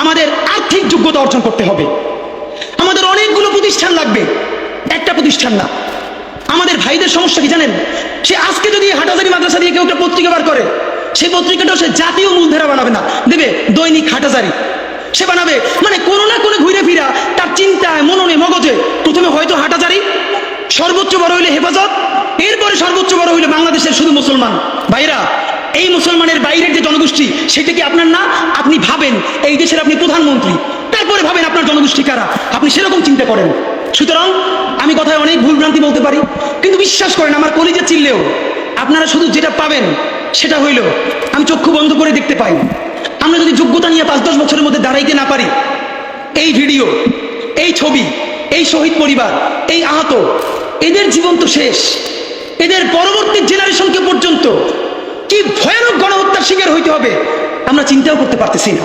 আমাদের আর্থিক যোগ্যতা অর্জন করতে হবে। আমাদের অনেকগুলো প্রতিষ্ঠান লাগবে, একটা প্রতিষ্ঠান না। আমাদের ভাইদের সমস্যা কি জানেন? সে আজকে যদি হাটাজারি মাদ্রাসা দিয়ে কেউ একটা পত্রিকা বার করে, সেই পত্রিকাটাও সে জাতীয় মূলধারা বানাবে না, দেবে দৈনিক হাটাজারি সে বানাবে। মানে কোনো না কোনো ঘুরে ফিরা তার চিন্তায়, মননে, মগজে প্রথমে হয়তো হাটাজারি, সর্বোচ্চ বড় হইলে হেফাজত, এরপরে সর্বোচ্চ বড় হইলে বাংলাদেশের শুধু মুসলমান। ভাইরা, এই মুসলমানের বাইরের যে জনগোষ্ঠী, সেটা কি আপনার না? আপনি ভাবেন এই দেশের আপনি প্রধানমন্ত্রী, তারপরে ভাবেন আপনার জনগোষ্ঠী কারা, আপনি সেরকম চিন্তা করেন। সুতরাং আমি কথায় অনেক ভুলভ্রান্তি বলতে পারি, কিন্তু বিশ্বাস করেন আমার কলিজা চিল্লেও আপনারা শুধু যেটা পাবেন সেটা হইল আমি চক্ষু বন্ধ করে দেখতে পাই। আমরা যদি যোগ্যতা নিয়ে 5-10 বছরের মধ্যে দাঁড়াইতে না পারি, এই ভিডিও, এই ছবি, এই শহীদ পরিবার, এই আহত, এদের জীবন তো শেষ। এদের পরবর্তী জেনারেশনকে পর্যন্ত কি ভয়ানক গণহত্যার শিকার হইতে হবে আমরা চিন্তাও করতে পারতেছি না।